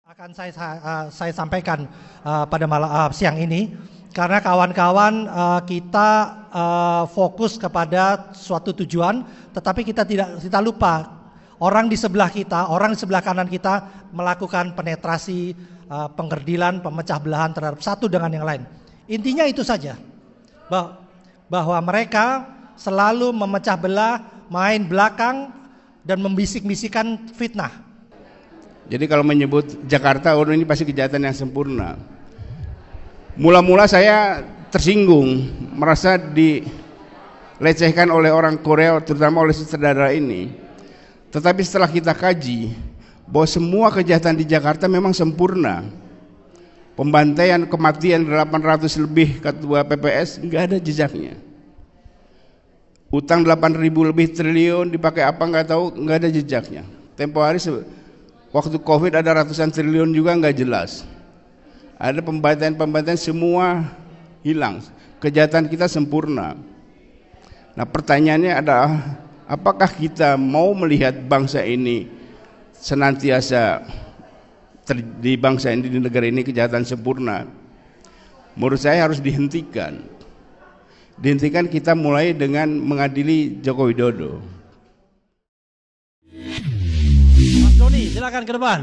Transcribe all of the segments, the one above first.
Akan saya sampaikan pada siang ini karena kawan-kawan kita fokus kepada suatu tujuan, tetapi kita lupa orang di sebelah kita, orang di sebelah kanan kita melakukan penetrasi, penggerdilan, pemecah belahan terhadap satu dengan yang lain. Intinya itu saja, bahwa mereka selalu memecah belah, main belakang, dan membisik-bisikan fitnah. Jadi kalau menyebut Jakarta, ini pasti kejahatan yang sempurna. Mula-mula saya tersinggung, merasa dilecehkan oleh orang Korea, terutama oleh sutradara ini. Tetapi setelah kita kaji, bahwa semua kejahatan di Jakarta memang sempurna. Pembantaian, kematian 800 lebih ketua PPS, nggak ada jejaknya. Utang 8.000 lebih triliun dipakai apa nggak tahu, nggak ada jejaknya. Tempo hari waktu Covid ada ratusan triliun juga nggak jelas. Ada pembantaian semua hilang. Kejahatan kita sempurna. Nah pertanyaannya adalah, apakah kita mau melihat bangsa ini senantiasa di bangsa ini, di negara ini kejahatan sempurna? Menurut saya harus dihentikan. Dihentikan kita mulai dengan mengadili Joko Widodo. Mas Doni, silakan ke depan.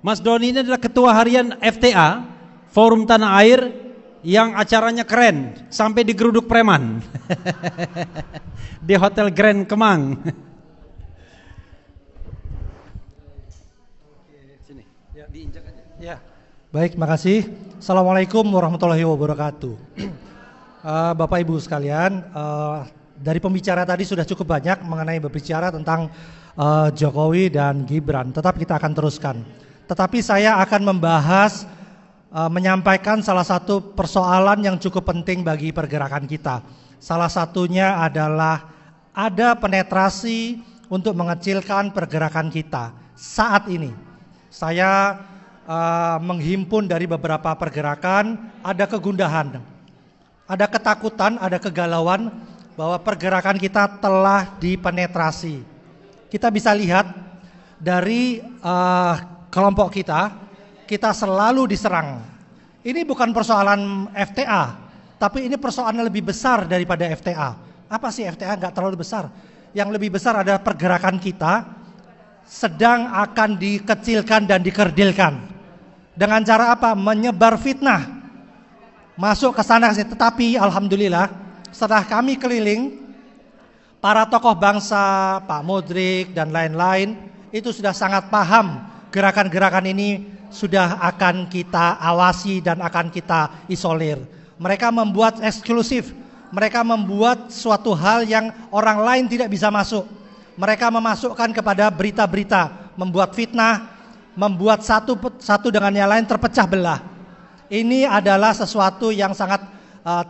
Mas Doni ini adalah ketua harian FTA, Forum Tanah Air, yang acaranya keren sampai digeruduk preman di Hotel Grand Kemang. Sini, ya diinjak aja. Ya, baik, makasih. Assalamualaikum warahmatullahi wabarakatuh. Bapak Ibu sekalian, dari pembicara tadi sudah cukup banyak mengenai berbicara tentang Jokowi dan Gibran, tetap kita akan teruskan. Tetapi saya akan membahas, menyampaikan salah satu persoalan yang cukup penting bagi pergerakan kita. Salah satunya adalah ada penetrasi untuk mengecilkan pergerakan kita. Saat ini saya menghimpun dari beberapa pergerakan, ada kegundahan, ada ketakutan, ada kegalauan bahwa pergerakan kita telah dipenetrasi. Kita bisa lihat dari kelompok kita selalu diserang. Ini bukan persoalan FTA, tapi ini persoalan lebih besar daripada FTA. Apa sih FTA? Nggak terlalu besar. Yang lebih besar adalah pergerakan kita sedang akan dikecilkan dan dikerdilkan. Dengan cara apa? Menyebar fitnah. Masuk ke sana sih. Tetapi alhamdulillah setelah kami keliling, para tokoh bangsa, Pak Modric dan lain-lain itu sudah sangat paham gerakan-gerakan ini sudah akan kita awasi dan akan kita isolir. Mereka membuat eksklusif, mereka membuat suatu hal yang orang lain tidak bisa masuk. Mereka memasukkan kepada berita-berita, membuat fitnah, membuat satu dengan yang lain terpecah belah. Ini adalah sesuatu yang sangat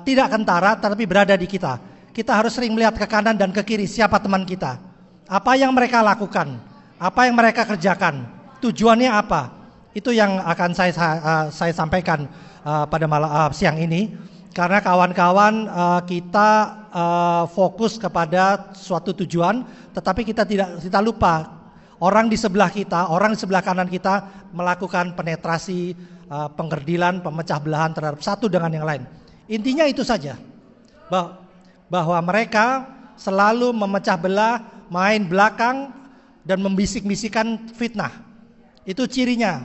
tidak kentara, tetapi berada di kita. Kita harus sering melihat ke kanan dan ke kiri siapa teman kita. Apa yang mereka lakukan, apa yang mereka kerjakan, tujuannya apa. Itu yang akan saya sampaikan pada siang ini. Karena kawan-kawan kita fokus kepada suatu tujuan, tetapi kita lupa orang di sebelah kita, orang di sebelah kanan kita melakukan penetrasi, penggerdilan, pemecah belahan terhadap satu dengan yang lain. Intinya itu saja, bahwa mereka selalu memecah belah, main belakang, dan membisik-bisikan fitnah. Itu cirinya.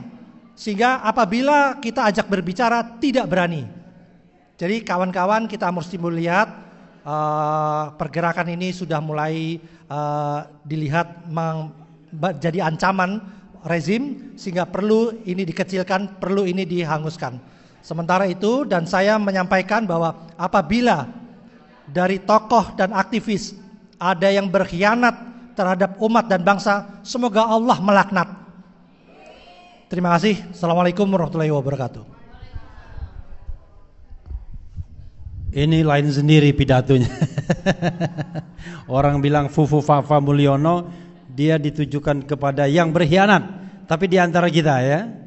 Sehingga apabila kita ajak berbicara tidak berani. Jadi kawan-kawan kita mesti melihat pergerakan ini sudah mulai dilihat jadi ancaman rezim, sehingga perlu ini dikecilkan, perlu ini dihanguskan. Sementara itu, dan saya menyampaikan bahwa apabila dari tokoh dan aktivis ada yang berkhianat terhadap umat dan bangsa, semoga Allah melaknat. Terima kasih. Assalamualaikum warahmatullahi wabarakatuh. Ini lain sendiri pidatonya. Orang bilang Fufu Fafa Mulyono, dia ditujukan kepada yang berkhianat, tapi di antara kita ya.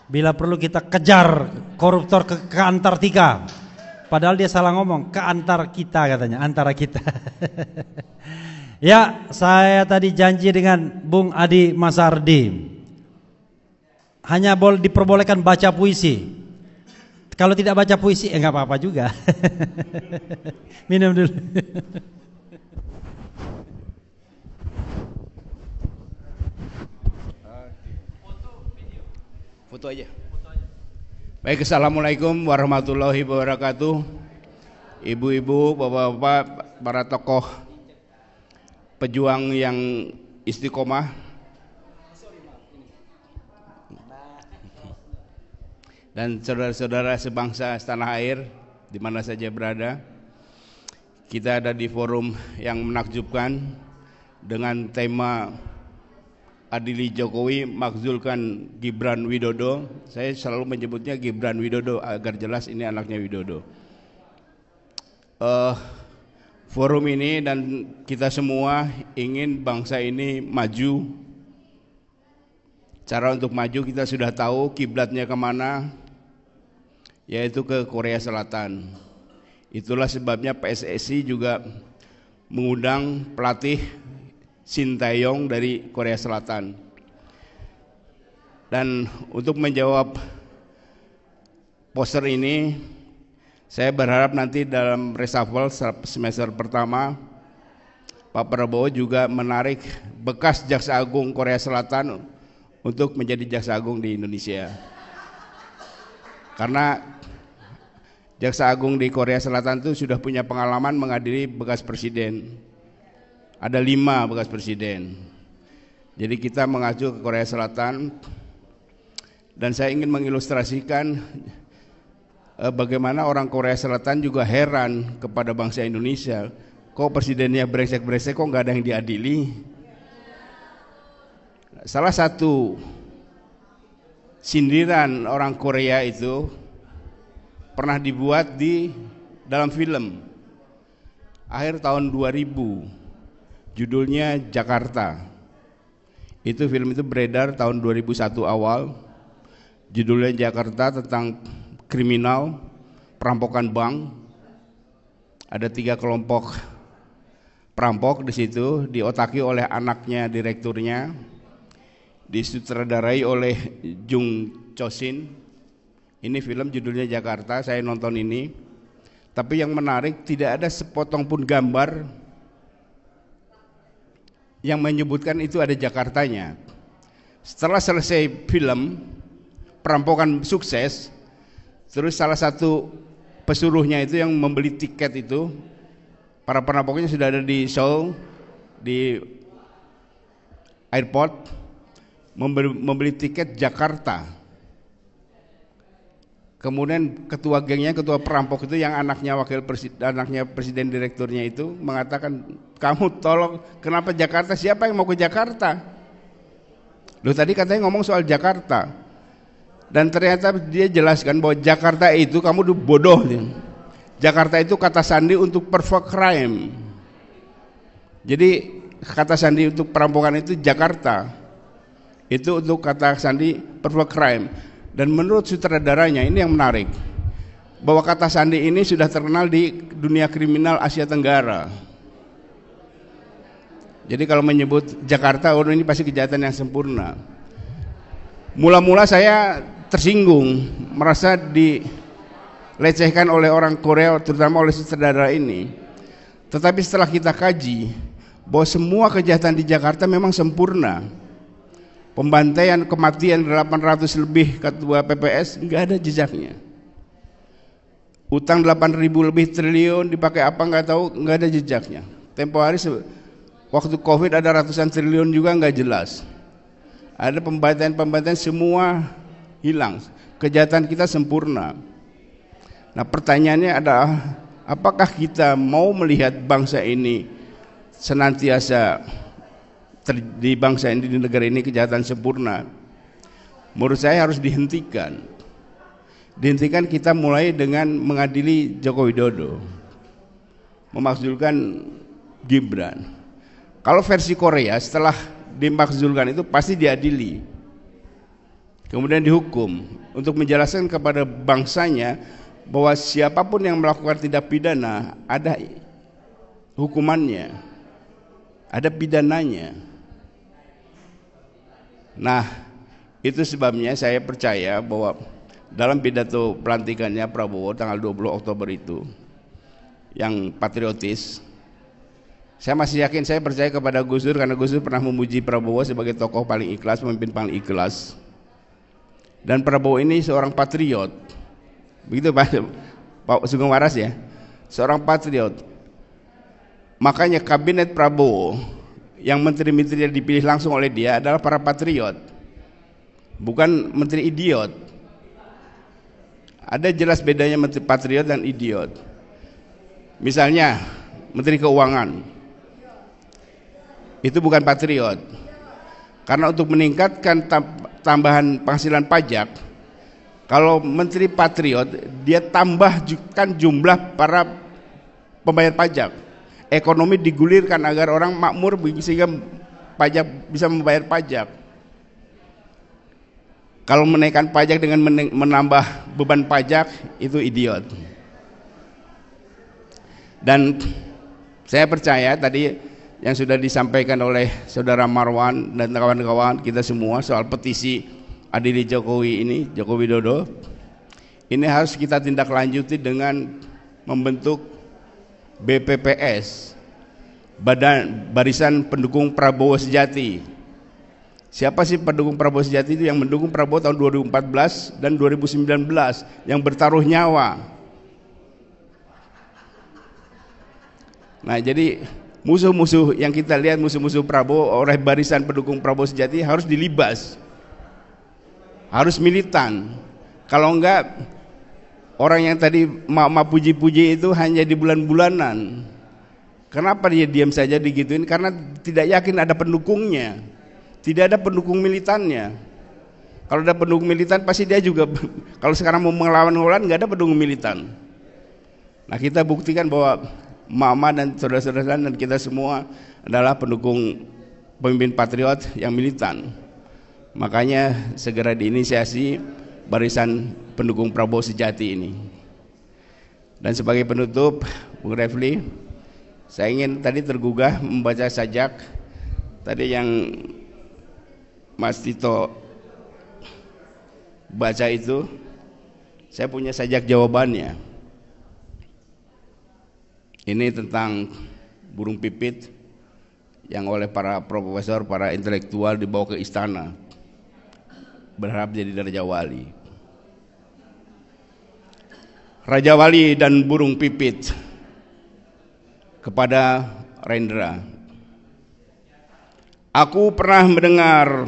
Bila perlu kita kejar koruptor ke Antartika. Padahal dia salah ngomong, ke antar kita katanya, antara kita. Ya, saya tadi janji dengan Bung Adi Masardi. hanya diperbolehkan baca puisi. Kalau tidak baca puisi, nggak apa-apa juga. Minum dulu. Foto aja. Baik, assalamualaikum warahmatullahi wabarakatuh. Ibu-ibu, bapak-bapak, para tokoh pejuang yang istiqomah, dan saudara-saudara sebangsa setanah air di mana saja berada. Kita ada di forum yang menakjubkan dengan tema Adili Jokowi makzulkan Gibran Widodo. Saya selalu menyebutnya Gibran Widodo agar jelas ini anaknya Widodo. Forum ini dan kita semua ingin bangsa ini maju. Cara untuk maju kita sudah tahu, kiblatnya kemana, yaitu ke Korea Selatan. Itulah sebabnya PSSI juga mengundang pelatih Shin Tae-yong dari Korea Selatan. Dan untuk menjawab poster ini, saya berharap nanti dalam reshuffle semester pertama Pak Prabowo juga menarik bekas Jaksa Agung Korea Selatan untuk menjadi Jaksa Agung di Indonesia. Karena Jaksa Agung di Korea Selatan itu sudah punya pengalaman mengadili bekas presiden. Ada 5 bekas presiden. Jadi kita mengacu ke Korea Selatan, dan saya ingin mengilustrasikan bagaimana orang Korea Selatan juga heran kepada bangsa Indonesia. Kok presidennya brengsek-brengsek, kok nggak ada yang diadili? Salah satu sindiran orang Korea itu pernah dibuat di dalam film akhir tahun 2000. Judulnya Jakarta. Itu film itu beredar tahun 2001 awal. Judulnya Jakarta, tentang kriminal, perampokan bank. Ada 3 kelompok perampok di situ, diotaki oleh anaknya direkturnya, disutradarai oleh Jung Cho-shin. Ini film judulnya Jakarta, saya nonton ini. Tapi yang menarik, tidak ada sepotong pun gambar yang menyebutkan itu ada Jakartanya. Setelah selesai film, perampokan sukses, terus salah satu pesuruhnya itu yang membeli tiket itu, para perampoknya sudah ada di Seoul, di airport, membeli tiket Jakarta. Kemudian ketua gengnya, ketua perampok itu yang anaknya anaknya presiden direkturnya itu mengatakan, kamu tolong, kenapa Jakarta? Siapa yang mau ke Jakarta? Loh, tadi katanya ngomong soal Jakarta. Dan ternyata dia jelaskan bahwa Jakarta itu, kamu bodoh. Jakarta itu kata sandi untuk perfect crime. Jadi kata sandi untuk perampokan itu Jakarta. Itu untuk kata sandi perfect crime. Dan menurut sutradaranya, ini yang menarik, bahwa kata sandi ini sudah terkenal di dunia kriminal Asia Tenggara. Jadi kalau menyebut Jakarta, oh ini pasti kejahatan yang sempurna. Mula-mula saya tersinggung, merasa dilecehkan oleh orang Korea, terutama oleh sutradara ini. Tetapi setelah kita kaji, bahwa semua kejahatan di Jakarta memang sempurna. Pembantaian, kematian 800 lebih ketua PPS nggak ada jejaknya. Utang 8.000 lebih triliun dipakai apa nggak tahu, nggak ada jejaknya. Tempo hari waktu Covid ada ratusan triliun juga nggak jelas. Ada pembantaian semua hilang. Kejahatan kita sempurna. Nah, pertanyaannya adalah, apakah kita mau melihat bangsa ini senantiasa di bangsa ini, di negara ini kejahatan sempurna? Menurut saya harus dihentikan. Dihentikan kita mulai dengan mengadili Joko Widodo, memakzulkan Gibran. Kalau versi Korea, setelah dimakzulkan itu pasti diadili, kemudian dihukum, untuk menjelaskan kepada bangsanya bahwa siapapun yang melakukan tindak pidana ada hukumannya, ada pidananya. Nah, Itu sebabnya saya percaya bahwa dalam pidato pelantikannya Prabowo tanggal 20 Oktober itu yang patriotis, saya masih yakin, saya percaya kepada Gus Dur karena Gus Dur pernah memuji Prabowo sebagai tokoh paling ikhlas, pemimpin paling ikhlas. Dan Prabowo ini seorang patriot. Begitu Pak Sugeng Waras ya, seorang patriot. Makanya kabinet Prabowo yang menteri-menteri yang dipilih langsung oleh dia adalah para patriot, bukan menteri idiot. Ada jelas bedanya menteri patriot dan idiot. Misalnya Menteri Keuangan itu bukan patriot, karena untuk meningkatkan tambahan penghasilan pajak, kalau menteri patriot dia tambahkan jumlah para pembayar pajak, ekonomi digulirkan agar orang makmur sehingga pajak bisa membayar pajak. Kalau menaikkan pajak dengan menambah beban pajak, itu idiot. Dan saya percaya tadi yang sudah disampaikan oleh Saudara Marwan dan kawan-kawan kita semua soal petisi adili Jokowi ini, Joko Widodo, ini harus kita tindak lanjuti dengan membentuk BPPS, Barisan Pendukung Prabowo Sejati. Siapa sih pendukung Prabowo Sejati? Itu yang mendukung Prabowo tahun 2014 dan 2019 yang bertaruh nyawa. Nah, jadi musuh-musuh yang kita lihat, musuh-musuh Prabowo oleh Barisan Pendukung Prabowo Sejati harus dilibas, harus militan. Kalau enggak, orang yang tadi puji-puji itu hanya di bulan-bulanan. Kenapa dia diam saja digituin? Karena tidak yakin ada pendukungnya, tidak ada pendukung militannya. Kalau ada pendukung militan pasti dia juga, kalau sekarang mau melawan Holland nggak ada pendukung militan. Nah, kita buktikan bahwa Mama dan saudara-saudara dan kita semua adalah pendukung pemimpin patriot yang militan. Makanya segera diinisiasi Barisan Pendukung Prabowo Sejati ini. Dan sebagai penutup, Bung Refli, saya ingin tadi tergugah membaca sajak tadi yang Mas Tito baca itu. Saya punya sajak jawabannya. Ini tentang burung pipit yang oleh para profesor, para intelektual dibawa ke istana, berharap jadi Raja Wali. Raja Wali dan burung pipit kepada Rendra. Aku pernah mendengar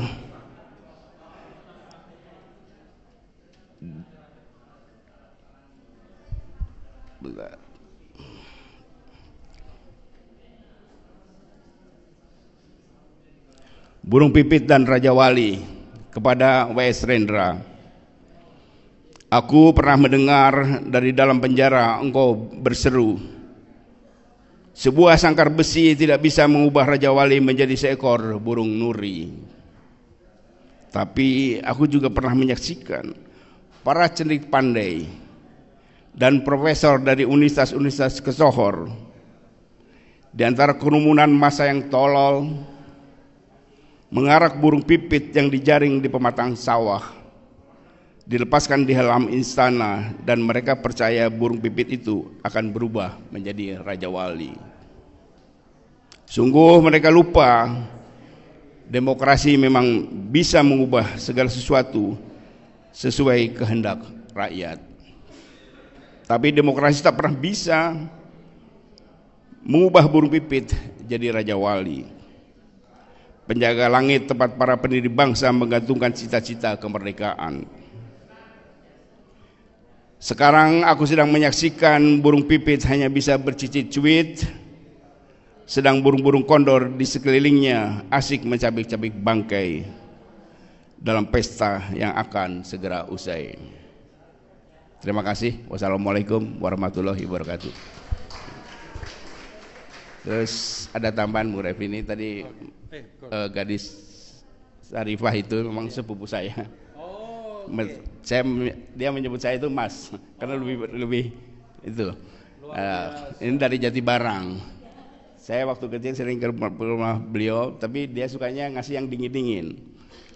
burung pipit dan Raja Wali kepada W.S. Rendra. Aku pernah mendengar dari dalam penjara engkau berseru, sebuah sangkar besi tidak bisa mengubah Raja Wali menjadi seekor burung nuri. Tapi aku juga pernah menyaksikan para cendik pandai dan profesor dari universitas-universitas kesohor di antara kerumunan massa yang tolol mengarak burung pipit yang dijaring di pematang sawah, dilepaskan di halaman istana, dan mereka percaya burung pipit itu akan berubah menjadi Raja Wali. Sungguh mereka lupa demokrasi memang bisa mengubah segala sesuatu sesuai kehendak rakyat. Tapi demokrasi tak pernah bisa mengubah burung pipit jadi Raja Wali. Penjaga langit tempat para pendiri bangsa menggantungkan cita-cita kemerdekaan. Sekarang aku sedang menyaksikan burung pipit hanya bisa bercicit cuit, sedang burung-burung kondor di sekelilingnya asik mencabik-cabik bangkai dalam pesta yang akan segera usai. Terima kasih. Wassalamualaikum warahmatullahi wabarakatuh. Terus ada tambahan Bu Refli, ini tadi gadis Sarifah itu memang sepupu saya. Dia menyebut saya itu Mas karena lebih itu. Ini dari Jatibarang. Saya waktu kecil sering ke rumah beliau, tapi dia sukanya ngasih yang dingin-dingin.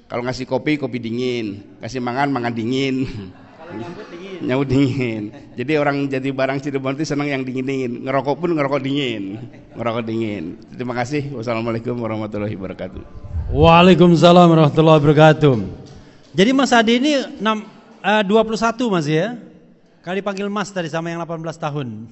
Kalau ngasih kopi, kopi dingin. Kasih mangan, mangan dingin. Nyambut dingin. Jadi orang jadi barang Cirebon itu senang yang dingin-dingin. Ngerokok pun ngerokok dingin. Ngerokok dingin. Terima kasih. Wassalamualaikum warahmatullahi wabarakatuh. Waalaikumsalam warahmatullahi wabarakatuh. Jadi Mas Adi ini 21 Mas ya? Kali panggil Mas tadi sama yang 18 tahun.